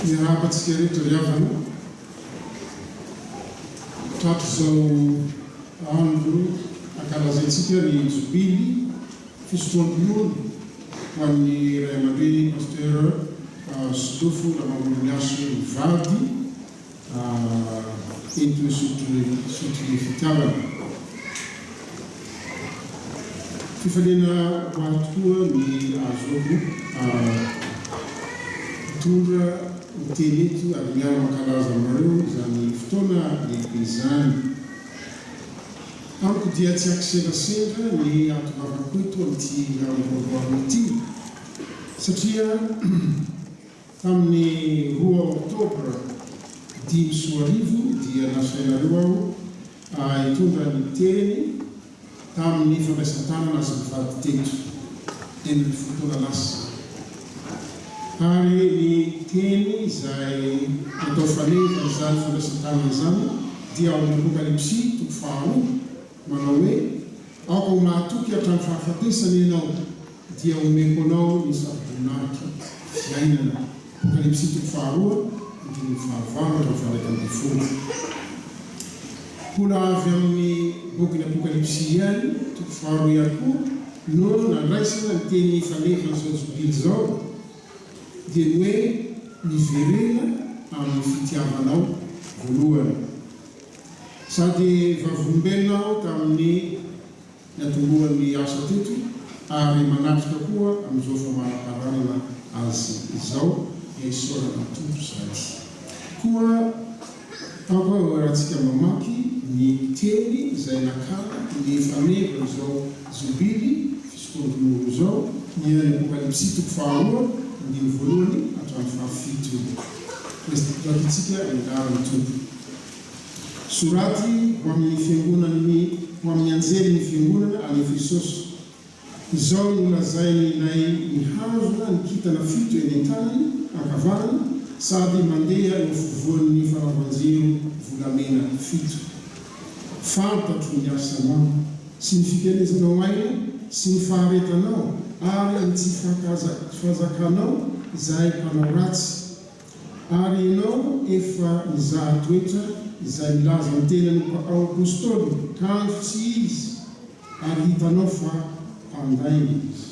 Miarahapatsika rehetra riavana trato zao andro ankalazaintsika ny jobily fisotroam-pinoana ho an'ny ray aman-dreny pasteur Sodofo Ramangolomiaso mivady ento sotry fitiavana. Fifaliana ho ahy tokoa ny azoko mitondra miteny eto ary miara mankalaza amareo izany fotoana lehibe izany. Amiko dia tsy akiselasela ny atovavako eto amin'ity androandroany ity satria tamin'ny 2 Oktobra 2015 dia nasainareo aho hitondra ny teny tamin'ny fandraisan-tanana azy mivady teto eny ny fotoana lasa. Ary ny teny izay atao faneva izany fandraisan-tanana izany dia ao amin'ny Apokalipsy 4 manao hoe aoka ho mahatoky hatramin'ny fahafatesana ianao dia omeko anao ny saro-boninahitra fiainana. Apokalipsy 4 ny fahavalo. Mbola avy amin'ny boky ny Apokalipsy ihany 4 ihany koa no nandraisana ny teny faneva izao jobily zao dia ny hoe niverena amin'ny fitiavanao voalohany sady vavolombelonao tamin'ny natombohan'ny asa teto ary manatrika koa amin'izao famaraparanana azy izao esorana tompo zay koa aoka rahantsika mamaky ny teny izay nakala ny faneva izao jobily fisotroam-pinoana zao ny Apokalipsy 4 ndiny voalohany hatramin'ny fahafito ratitsika angarany tompo. Soraty ho amin'ny fiangonany ho amin'ny anjelin'ny fiangonana any Efesosy. Izao no lazainy nay mihazona ny kitana fito eny an-tanany ankavanana sady mandeha eo fovoan'ny fanaovanjiro volamena fito. Fantatro ny asanao sy ny fikanezanao aina sy ny faharetanao ary ny tsy fahazakanao izay mpanao ratsy. Ary ianao efa nizaha toetra izay milaza ny tenany apôstôly kanto tsy izy ary hitanao fa mpandainy izy.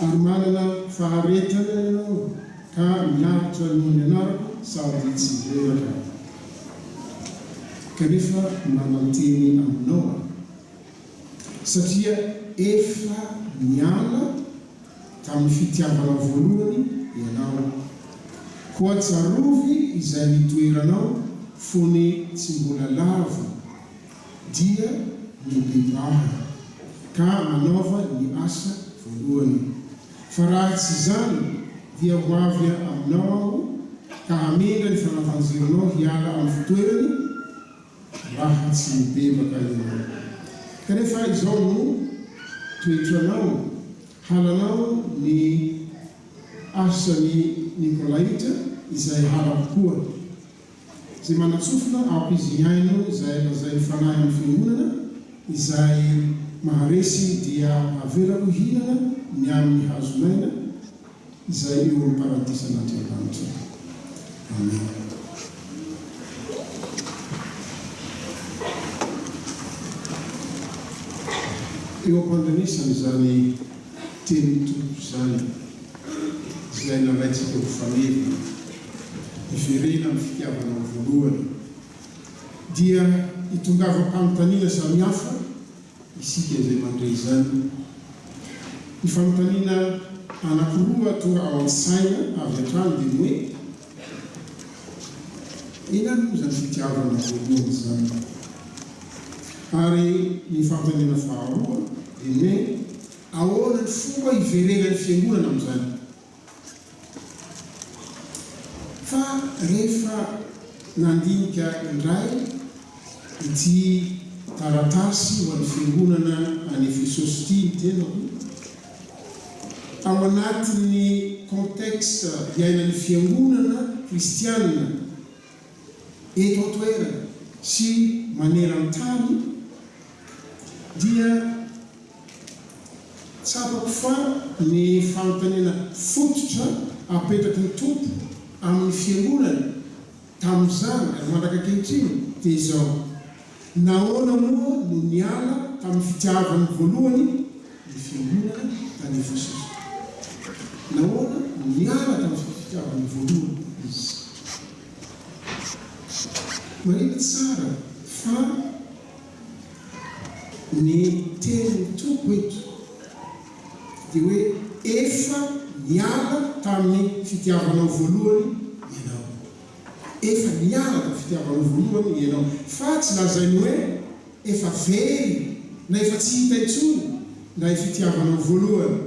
Ary manana faharetana ianao ka miaritra noho ny anarako sady tsy reraka. Kanefa mananteny aminao satria efa niala tamin'ny fitiavana voalohany ianao. Koa tsarovy izay nitoeranao fony tsy mbola lavo dia nibebaha ka manaova ny asa voalohany. Fa raha tsy izany dia ho avy aminao aho ka hamendra ny fanavanjironao hiala amin'ny fitoerany raha tsy mibebaka ianao. Kanefa izao no toetranao halanao ny asany Nikolaita izay halako koa izay manatsofina aoka izy iaino izay lazay fanahy amin'ny fiangonana izay maharesy dia averako hinana ny amin'ny hazonaina izay eo amin'ny paradisa an'Andriamanitra. Amen. Eo am-pandanisana izany teny tompo izany izay nalaitsika ho faneva hiverena amin'ny fitiavana voalohany dia hitongava mpanontaniana samihafa isika izay mandray izany. Ny fanontaniana anakiroa tonga ao an-tsaina avy hatrany dia ny hoe inona moa izany fitiavana voalohany izany. Ary ny fanontaniana faharoa dia ny hoe ahoana ny fomba hiverena ny fiangonana amin'izany. Fa rehefa nandinika indray ity taratasy ho an'ny fiangonana any Efesosy ity tenako ao anatin'ny contexte iainan'ny fiangonana kristianina eto an-toerana sy maneran-tany dia tsapako fa ny fanontaniana fototra apetraky ny tompo amin'ny fiangonana tamin'izany ary mandraka ankehitriny dia izao nahoana moa no niala tamin'ny fitiavany voalohany ny fiangonana tany Efesosy. Nahoana no niala tamin'ny fitiavany voalohany izy. Marina tsara fa ny teny tompo eto dia hoe efa niala tamin'ny fitiavanao voalohany ianao. Efa niala tamin'ny fitiavanao voalohany ianao. Fa tsy lazainy hoe efa very na efa tsy hita intsony na fitiavanao voalohany,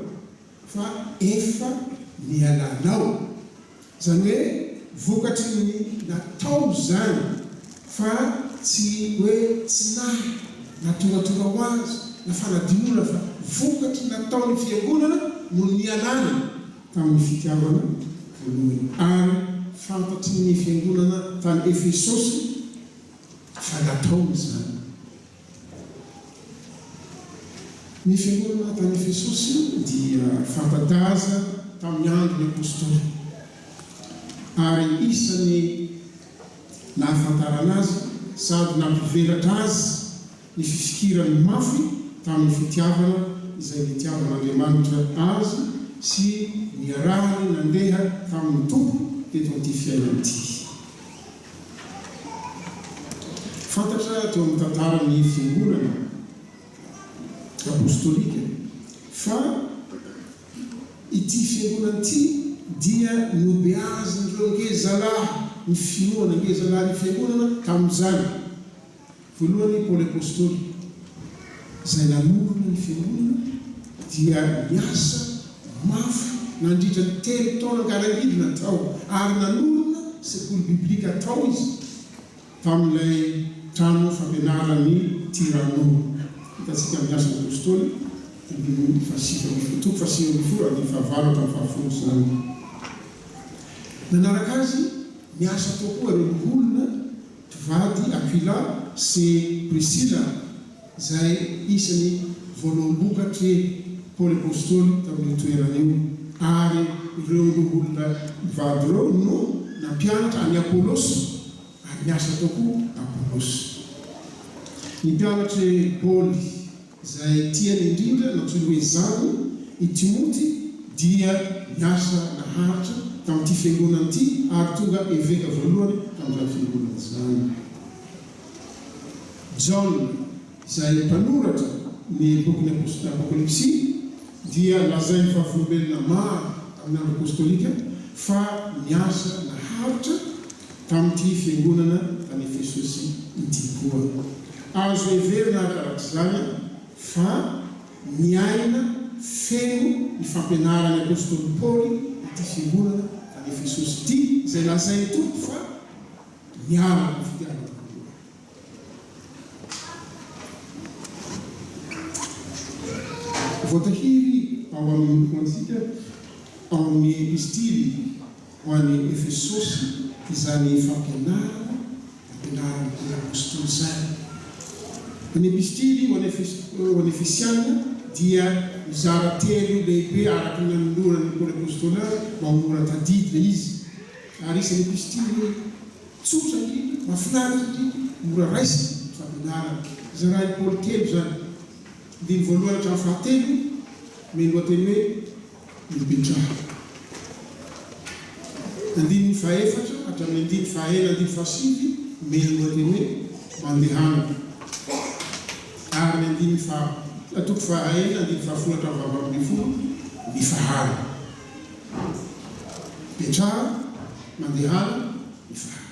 fa efa nialanao. Zany hoe vokatry ny natao zany, fa tsy hoe tsy na tongatonga ho azy na fanadinona, fa vokatry nataon'ny fiangonana no nialana tamin'ny fitiavana voalohany. Ary fantatry ny fiangonana tany Efesosy fa nataony zany. Ny fiangonana tany Efesosy dia fantadaza tamin'ny andron'ny apôstôly, ary isany nahafantarana azy sady nampivelatra azy ny fifikirany mafy tamin'ny fitiavana izay nitiavan'Andriamanitra azy sy niarahany nandeha tamin'ny tompo teto amin'ity fiainana ity. Fantatra teo amin'ny tantaran'ny fiangonana apôstôlika fa ity fiangonana ity dia nobeazindreo ngezalahy ny finoana ngezalahy ny fiangonana tamin'izany. Voalohany Paoly apôstôly izay nanorina ny fiangonana dia niasa mafy nandritra ny 3 taona ngarangidina tao, ary nanorina sekoly biblika tao izy tamin'ilay trano fampianarany Tirano. Hitantsika amin'ny asany apôstôly toko fasivy ny fahavalatra amin'ny fahafolo zany. Nanaraka azy niasa tao koa ireo olona mpivady Aquila sy Priscilla izay isany voaloam-bokatry Paoly apôstôly tamin'ny toerana io. Ary ireo olona mpivady ireo no nampianatra any Apôlôsy, ary niasa tao koa Apôlôsy. Ny mpianatry Paoly izay tiany indrindra natsoiny hoe zany i Timoty dia niasa naharitra tamin'ity fiangonana ity, ary tonga eveka voalohany tamin'izany fiangonana zany. John izay mpanoratra ny bokyny Apokalipsy dia lazainy fahafolobelona maro amin'ny andro apôstôlika fa niasa naharitra tamin'ity fiangonana tany Efesosy ity koa. Azo heverina arakarak'izany fa niaina feno ny fampianarany apôstôly Paoly ity fiangonana tany Efesosy ity, izay lazainy tompo fa niala ny fitiavana. Voatahiry ao amin'ny hoantsika ao amin'ny epistily ho an'ny Efesosy izany fampianarana ny apôstôly zany. Ny epistily ho an'ny Efesiana dia mizara telo lehibe araky ny nanolorany Paoly apôstôly mamora tadidina izy, ary isan'ny epistily tsotra indrindra, mahafinaritra indrindra, mora raisiny fampianarana. Zarahiny Paoly telo zany. Diny voalohany hatramin'ny fahatelo meny lohateny hoe mipetraha. Andiny fahaefatra hatramin'ny andiny fahaenina andiny fahasivy meny lohateny hoe mandehana. Ary ny andiny toko fahaenina andiny fahafolo hatramin'ny vavambinifolo mifahana. Mipetraha, mandehana, mifahana.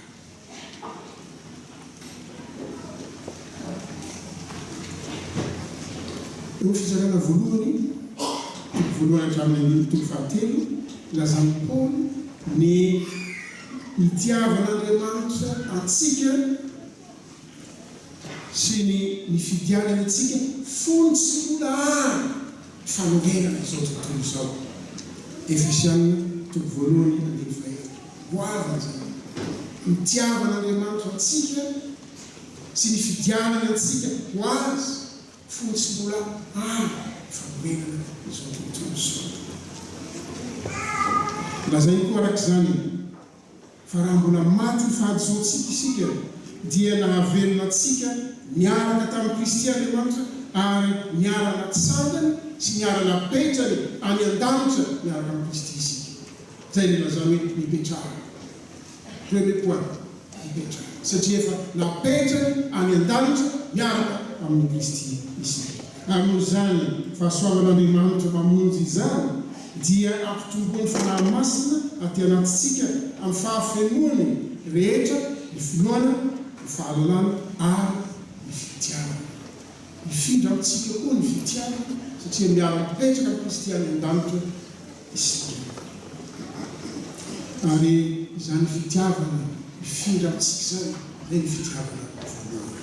Eo fizarana voalohany hatramin'ny toko fahatelo, lazany Paoly ny itiavan'Andriamanitra antsika sy ny fidianany antsika fony sy mbola any fanongenana izao tontolo izao. Efesiana toko voalohany andiny fahaefatra. Hoavana zany itiavan'Andriamanitra antsika sy ny fidianany antsika ho azy fony sy mbola any fanongenana izao tontolo izao. Lazainy koa arak'izany fa raha mbola maty fahadisoantsika isika dia nahavelona atsika niaraka tamin'ny Kristy Andriamanitra ary niarana tsangany sy niarana petrany any an-danitra niaraka amin'ny Kristy isika. Zay le lazao hoe mipetrahana. Premier point, mipetrahana. Satria efa napetrany any an-danitra niaraka amin'ny Kristy isika. Ary noho izany fahasoavan'Andriamanitra mamonjy izany dia ampitomboany fanahy masina aty anatintsika amin'ny fahafenoany rehetra, ny finoana, ny fahalalana ary ny fitiavana. Mifindra amintsika koa ny fitiavana satria miara-mipetraka amin'ny Kristy any an-danitra isika. Ary izany fitiavana mifindra amintsika zany, zay ny fitiavana voalohany.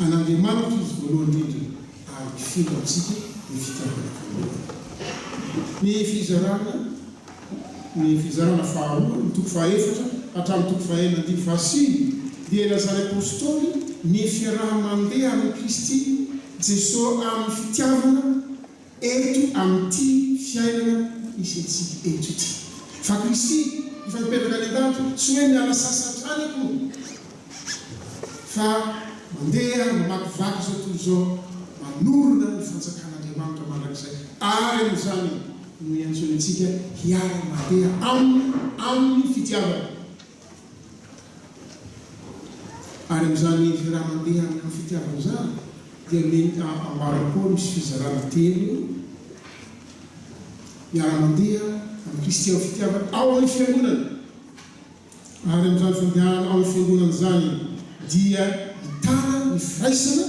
An'Andriamanitra izy voalohany indrindra ary mifindra amintsika ny fitiavana voalohany. Ny fizarana faharoa, ny toko fahaefatra hatramin'ny toko fahaenina andimy fahasivy dia ilazany apôstôly ny fiaraha-mandeha amin'ny Kristy Jesosy amin'ny fitiavana eto amin'ity fiainana misy antsika eto ity. Fa Kristy efa nipetraka any an-danitra tsy hoe miala sasatrany akory fa mandeha mamakivaky zao toy izao manorona ny fanjakan'Andriamanitra mandrakizay ary amin'izany no iantsony antsika hiara mandeha amin'ny fitiavana. Ary amin'izany raha mandeha amin'ny fitiavana zany dia mety ambara koa misy fizarana telo miara mandeha amin'ny Kristy amin'ny fitiavana ao amin'ny fiangonana. Ary amin'izany fandehanana ao amin'ny fiangonana zany dia hitana ny firaisana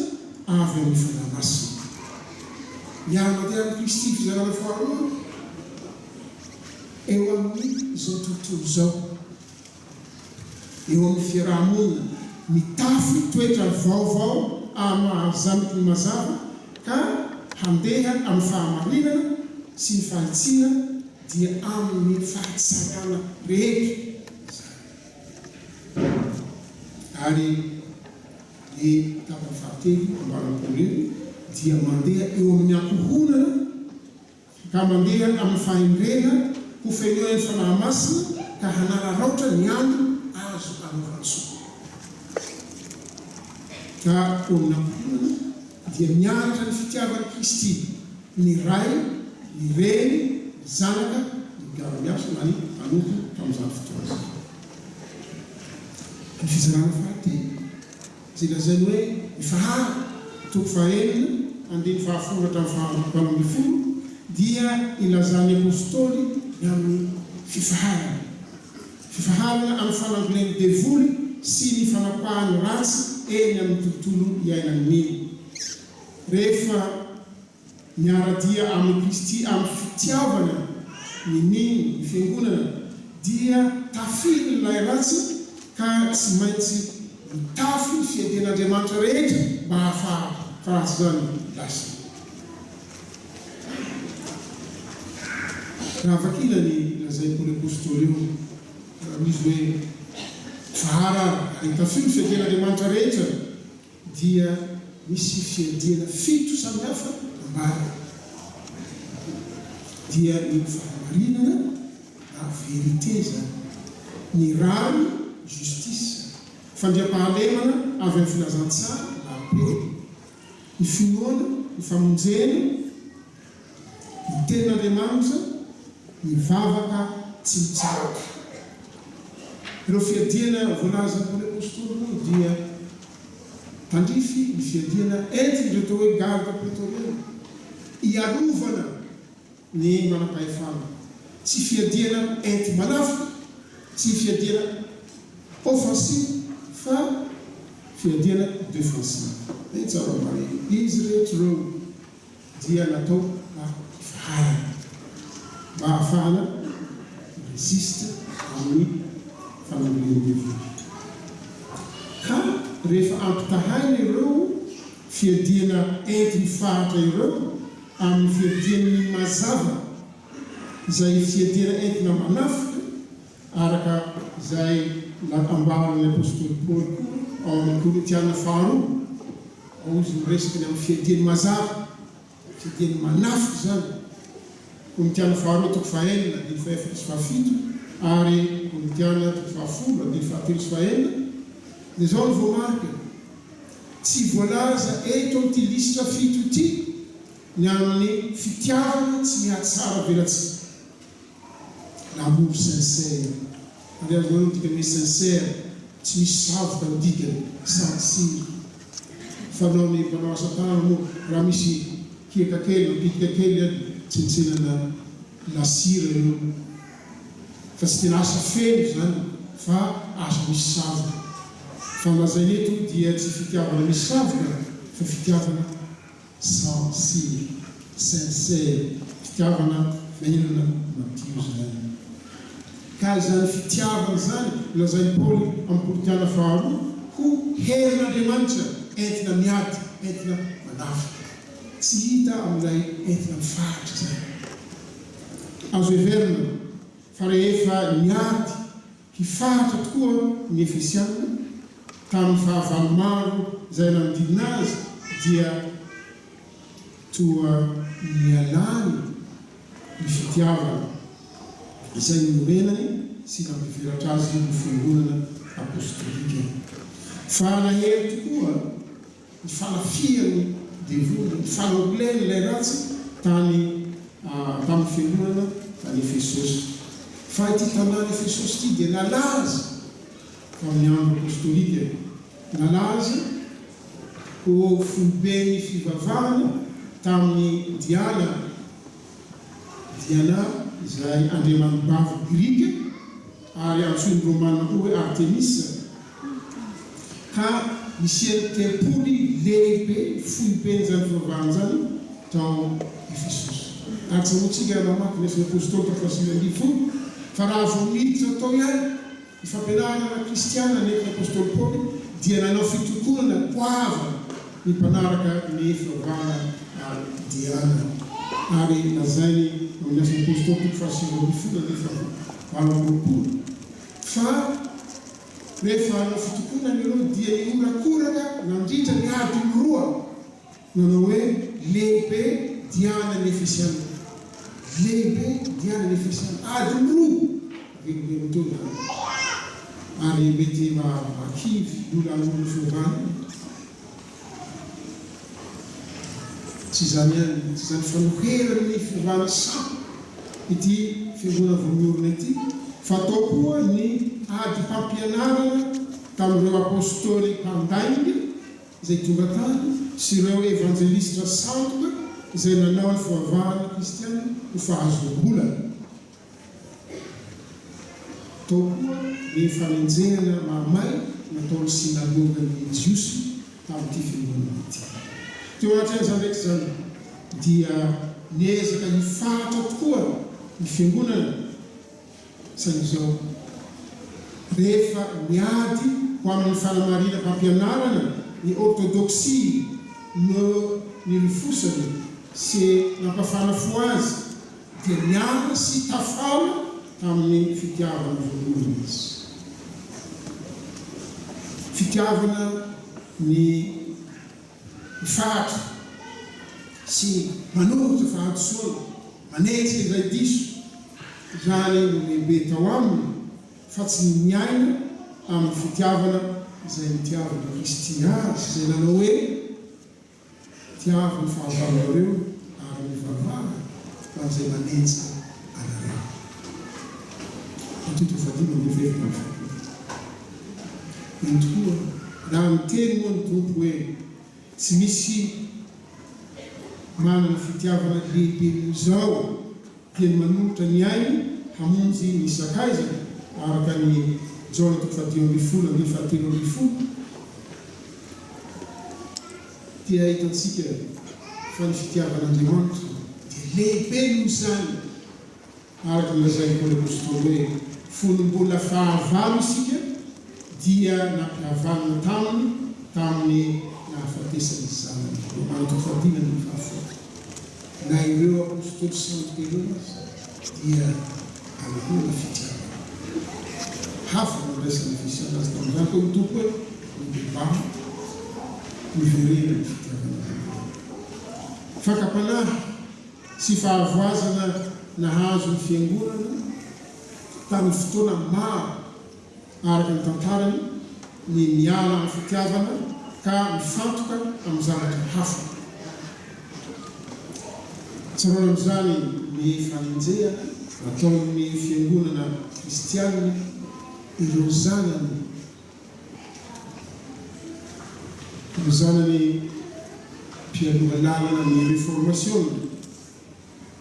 avy amin'ny fanahy masina. Miara mandeha amin'ny Kristy fizarana faharoa eo amin'ny izao tontolo izao, eo amin'ny fiarahamonina mitafy toetra vaovao mahazamika ny mazava ka handeha amin'ny fahamarinana sy ny fahatsiana dia amin'ny fahatsarana rehetra. Ary ny tapany fahatelo ambaran'ny Paoly dia mandeha eo amin'ny ankohonana ka mandeha amin'ny fahindrena ho fenoan'ny fanahy masina ka hanararaotra ny andro azo amin'ny rantsoa. Ka eo amin'ny ankohonana dia miaratra ny fitiavan'i Kristy ny ray, ny reny, ny zanaka, ny mpiara-miasa na ny anoto tamin'izany fotoana izany. Ny fizarana fahatelo izay lazainy hoe mifahara toko fahaenina andiny fahafolo hatramin'ny fahafolo ambin'ny folo dia ilazany apôstôly amin'ny fifaharana. Fifaharana amin'ny fanamboleny devoly sy ny fanapahany ratsy eny amin'ny tontolo iainan'ny rehefa miaradia amin'ny Kristy amin'ny fitiavana ny fiangonana dia tafily ilay ratsy ka tsy maintsy mitafy ny fiadian'Andriamanitra rehetra mba hahafaha fa ratsy zany lasa. Raha vakila ny lazay Paoly apôstôly eo izy hoe fahara ary tafily fiadian'Andriamanitra rehetra dia misy fiadiana fito samihafa ambara dia ny fahamarinana na verité zany, ny rary justice, fandriam-pahalemana avy amin'ny filazantsara na paix, ny finoana, ny famonjena, ny tenin'Andriamanitra, ny vavaka tsy mitsaraka. Ireo fiadiana voalaza Paoly apôstôly dia tandrify ny fiadiana entiny atao hoe garde prétorienne, iarovana ny manam-pahefana, tsy fiadiana enti manafika, tsy fiadiana offensive fa fiadiana défensive. Tsara marina izy rehetra ireo dia natao fifaharana mba ahafahana resiste amin'ny fanambolena devoly. Ka rehefa ampitahaina ireo fiadiana entiny fahatra ireo amin'ny fiadian'ny mazava izay fiadiana entina manafika araka izay ambaran'ny apôstôly Paoly ao amin'ny Korintiana faharoa ao izy miresaka ny amin'ny fiadiany mazava, fiadiany manafika zany. Korintiana faharoa toko fahaenina andiny fahaefatra sy fahafito ary Korintiana 10 dia 7 dia zao ny voamarika tsy voalaza eto amin'ity lisitra fito ity ny amin'ny fitiavana tsy mihatsara velatsy l'amour sincère ary azo dika misy sincère tsy misy savoka ny dikany sansira fanao ny mpanao asa tanana moa raha misy kiaka kely bitika kely any tsy mitsenana lasira io fa tsy tena asa feno zany fa asa misy savoka fa lazainy eto dia tsy fitiavana misy savoka fa fitiavana sansira sincère fitiavana mahinana matio zany ka zany fitiavana zany lazainy Paoly amin'ny Korintiana 2 ho herin'Andriamanitra entina miady entina manafika tsy hita amin'ilay entina mifaritra zany azo heverina fa rehefa miady hifaritra tokoa ny Efesiana tamin'ny fahavalo maro izay nanodidina azy dia toa mialany ny fitiavana izay norenany sy nampivelatra azy ny fiangonana apostolika fa nahery tokoa ny fanafiany devona ny fanaoleny ilay ratsy tamin'ny fiangonana tany Efesosy fa ity tanàna Efesosy ity dia nalaza fa amin'ny andro apostolika nalaza ho folobeny fivavahana tamin'ny Diana izay andriamanibavy Grika ary antsoiny Romana hoe Artemisa ka nisy tempoly lehibe folobeny zany fivavahana zany tao Efesosy ary tsy moatsika mamaky ny apôstôly tafasiny fa raha vao miditra tao ihany ny fampianarana kristiana nefa apôstôly Paoly dia nanao fitokonana poavana ny mpanaraka ny fivavahana Diana ary lazainy amin'ny asany apôstôly fa rehefa nanao fitokonana ireo dia niorakoraka nandritra ny adiny roa nanao hoe lehibe Diana ny Efesiana lehibe Diana ny Efesiana adiny roa velovelotona ary mety makivy oloan'olo fivavahana tsy zany ihany tsy zany fanoherany fivavahana sambo ity fiangonana vao miorina ity fa tao koa ny ady mpampianarana tamin'ireo apôstôly mpandainga izay tonga tany sy ireo evangelistra santoka izay nanao ny fivavahana kristiana ho fahazoam-bolana tao koa ny fanenjehana mahamay nataon'ny synagogany jiosy tamin'ity fiangonana ity teo anatr'izany ndraiky zany dia niezaka hifaritra tokoa ny fiangonana san'izao rehefa miady ho amin'ny fanamarina mpampianarana ny orthodoxie no ny rifosany sy nampafana fo azy dia miana sy tafala tamin'ny fitiavana voalohany izy fitiavana ny mifaritra sy manolotra fahadisoana manetsika izay diso zany no lehibe tao aminy fa tsy miaina amin'ny fitiavana izay mitiavana Kristy azy izay nanao hoe tiavana fahavalonareo ary mivavahana fa izay manetsika anareo atito fadima mivevina iny tokoa raha miteny moa ny tompo hoe tsy misy manana fitiavana lehibe zao dia manolotra ny ainy hamonjy ny sakaizana araka ny Jona 10:7 dia hitantsika fa ny fitiavan'Andriamanitra dia lehibe noho izany araka ny lazainy Paoly apôstôly hoe folombola fahavalo isika dia nampihavanana tamin'ny nahafatesany zanany Romana 10:7 na ireo apôstôly santo ireo dia aloha fitiavana hafa nandraisany Efesiana azy tamin'izany tao mitompo hoe mibebana miverena ny fitiavana fakapanahy sy fahavoazana nahazo ny fiangonana tamin'ny fotoana maro araka ny tantarany ny miala amin'ny fitiavana ka mifantoka amin'ny zavatra hafa. Tsaroana amin'izany ny famonjea ataon'ny fiangonana kristianina ireo zanany mpialoha lalana ny réformation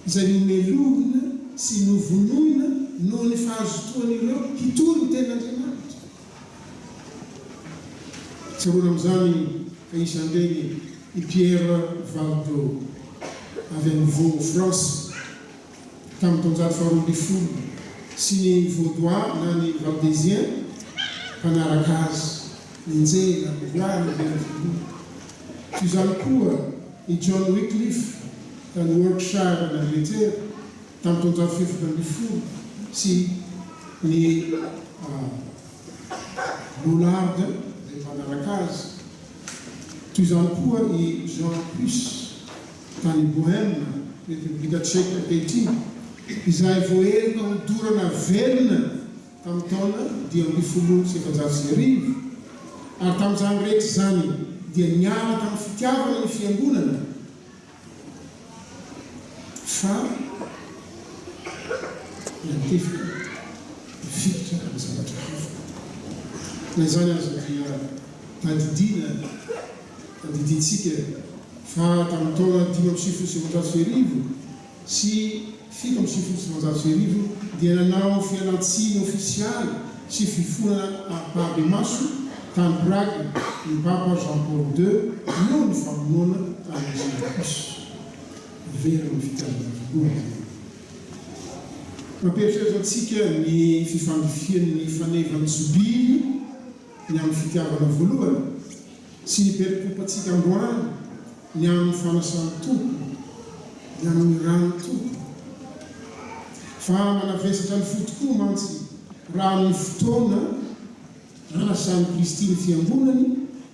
izay nomelohina sy novonoina noho ny fahazotoan'ireo hitory ny ten'Andriamanitra. Tsaroana amin'izany fa isan'ireny i Pierre Valdo avy amin'ny Vaud France tamin'ny taonjato faharoa ambin'ny folo sy ny Vaudois na ny Valdésien mpanaraka azy ninjera mivoary very voalohany. Toy izany koa i John Wycliffe tany Yorkshire en Angleterre tamin'ny taonjato fefatra ambin'ny folo sy ny Lollard izay mpanaraka azy. Toy izany koa i Jean Hus tany Bohème, République Tchèque ankehitriny, izay voaherika hodorana velona tamin'ny taona 1970. Ary tamin'izany rehetra zany dia niala tamin'ny fitiavana ny fiangonana fa natefika mifikitra amin'ny zavatra hafa. Na izany aza dia tadidintsika fa tamin'ny taona 5,700 sy 7,700 dia nanao fialantsiny ofisialy sy fifonana ampabe maso tany Prague ny Papa Jean Paul II noho ny famonoana amin'ny Jésus vera ny fitiavana voalohany. Mampieritreritra antsika ny fifandifian'ny fanevany Jobily ny amin'ny fitiavana voalohany sy ny perikopantsika androany ny amin'ny fanasany tompo ny amin'ny rano tompo. Fa manavesatra ny fo tokoa mantsy raha ny fotoana anasan'ny Kristy ny fiangonany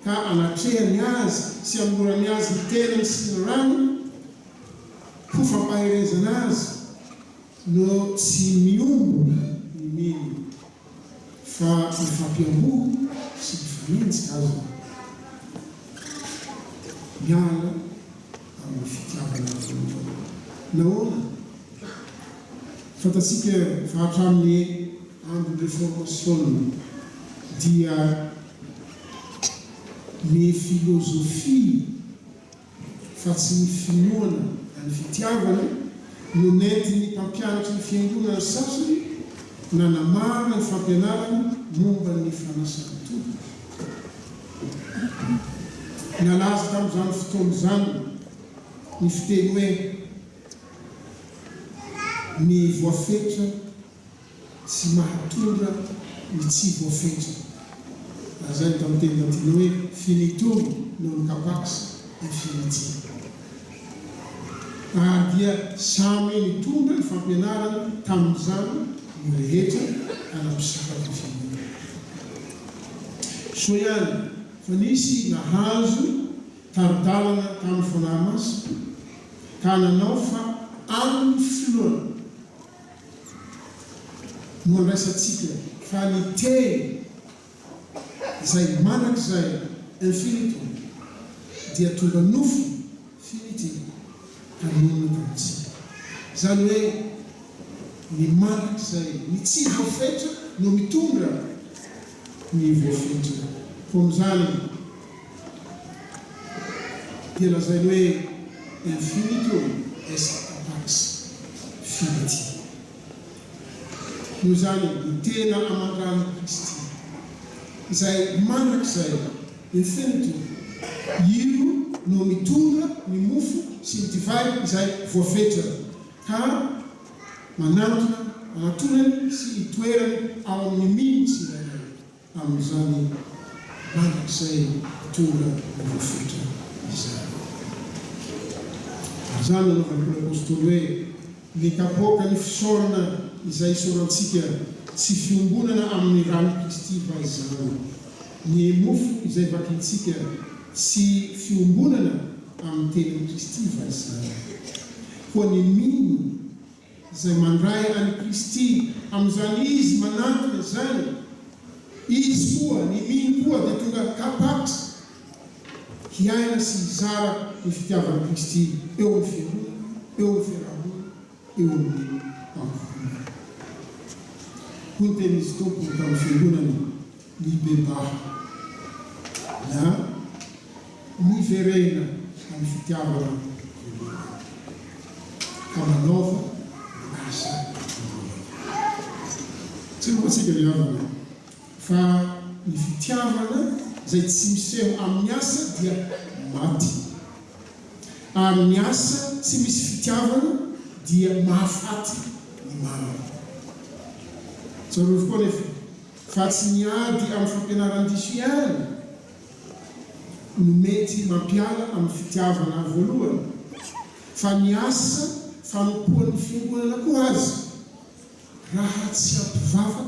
ka anatrehany azy sy amorany azy ny tenany sy ny rano ho fampaherezana azy no tsy miombo ny mino fa mifampiamboho sy mifanenjika azy miala amin'ny fitiavana voalohany. Nahoana fantatsika fa hatramin'ny andro réformation dia ny filozofia fa tsy ny finoana ny fitiavana no nentiny mpampianatra ny fiangonana sasany nanamarina ny fampianarana momba ny fanasana tompo. Nalaza tamin'izany fotoana izany ny fiteny hoe ny voafetra tsy mahatondra ny tsy voafetra. Zay tamin'ny teny latiny hoe finitum non capax infiniti. Ary dia samy mitondra ny fampianarana tamin'izany ny rehetra anampisaka ny fiangonana. So ihany fa nisy nahazo taridalana tamin'ny fanahy masina ka nanao fa amin'ny filoana no andraisantsika fa ny teny izay manak'izay infinitum dia tonga nofo finity kanonina tamintsika. Zany hoe ny manak'izay ny tsy voafetra no mitondra ny voafetra. Koam'izany dia lazainy hoe infinitum est capax finity. Noho izany ny tena amandrany Kristy izay manak'izay infinitum io no mitondra ny mofo sy ny divay izay voafetra ka manatonany sy itoerany ao amin'ny mino sy iray amin'izany manak'izay mitondra ny voafetra izay. Izany nanaovany apôstôly hoe ny kapoaka ny fisaorana izay isorantsika tsy fiangonana amin'ny rano Kristy fa izany. Ny mofo izay vakintsika tsy fiangonana amin'ny tenany Kristy fa izany. Koa ny mino izay mandray any Kristy amin'izany izy manantona zany. Izy koa, ny mino koa dia tonga kapatra hiaina sy hizara ny fitiavan'i Kristy eo amin'ny fiangonana, eo amin'ny fiarahamonina, eo amin'ny ankohonana. Hoy ny tenin'izy tompony tamin'ny fiangonana mibebaha na miverena amin'ny fitiavana ka manaova asa tsy moatsika ny havana fa ny fitiavana izay tsy miseho amin'ny asa dia maty. Ary ny asa tsy misy fitiavana dia mahafaty ny maro. Tsarovy koa nefa fa tsy niady amin'ny fampianaran-diso ihany no mety mampiala amin'ny fitiavana voalohany, fa ny asa fanompoan'ny fiangonana koa azy. Raha tsy ampivavaka,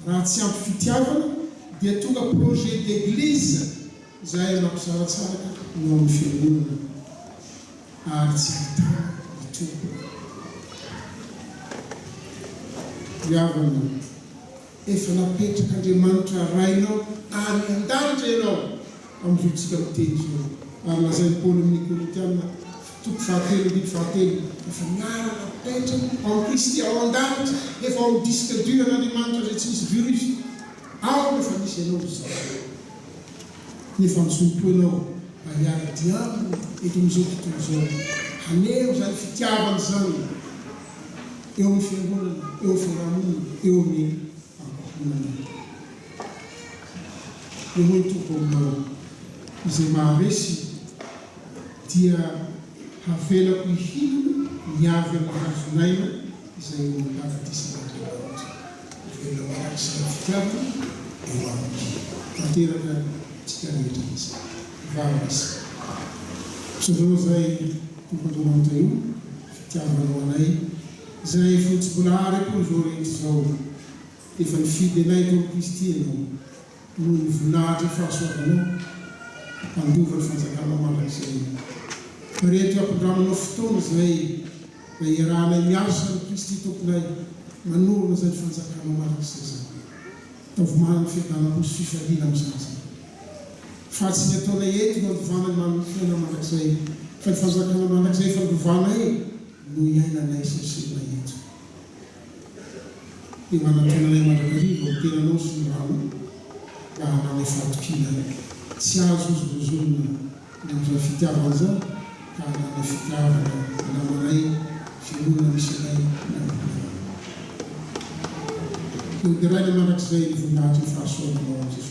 raha tsy ampy fitiavana dia tonga projet d'église izay mampisaratsaraka no amin'ny fiangonana ary tsy ahitana ny tompo. Havana efa napetraka Andriamanitra rainao any an-danitra ianao amin'izao miteny izao. Ary lazain'i Paoly amin'ny Korintiana toko 7:7 efa miaraka petraka ao Kristy ao an-danitra, efa ao amin'ny disque dur an'Andriamanitra izay tsy misy virus. Ao efa misy ianao izao. Nefa misompo ianao hiara diavina eto amin'izao tontolo izao. Haneho izany fitiavana izany eo amin'ny fiangonana, eo amin'ny fiarahamonina, eo amin'ny ankohonana. Eo hoe tompo aminao izay maharesy dia havelako ihina miavy amin'ny hazonaina izay manatisanaandriamanitra. Avela marak'izany fitiavana eo aminy. Tanteraka tsika rehetra izy. Vavasy. Soranao izay tompon'Andriamanitra io, fitiavanao anay, izay fotsy-bolahary koa izao rehetra izao. Efa nifidy anay tao Kristy ianao, no nivolahatra fahasoavanao, handova ny fanjakana mandrak'izay. Rehetra ampidramanao fotoana izay mba iarahanay miasa ny Kristy tomponay, manorina izay fanjakana mandrak'izay zany. Tavomany fiadanako sy fifaliana amin'izany. Fa tsy ny ataonay eto no andovanay fiainana mandrak'izay, fa ny fanjakana mandrak'izay efa andovanay no iainanay sesena eto. Dia manantenanay mandrakariva ny tenanao sy ny rano mba hananay fahatokina. Tsy azo ozobozolona amin'izany fitiavana izany ka hananay fitiavana namanay fiangonana misy anay namponana. Dia raina mandrak'izay ny voninahitra ny fahasoavanao amin'izay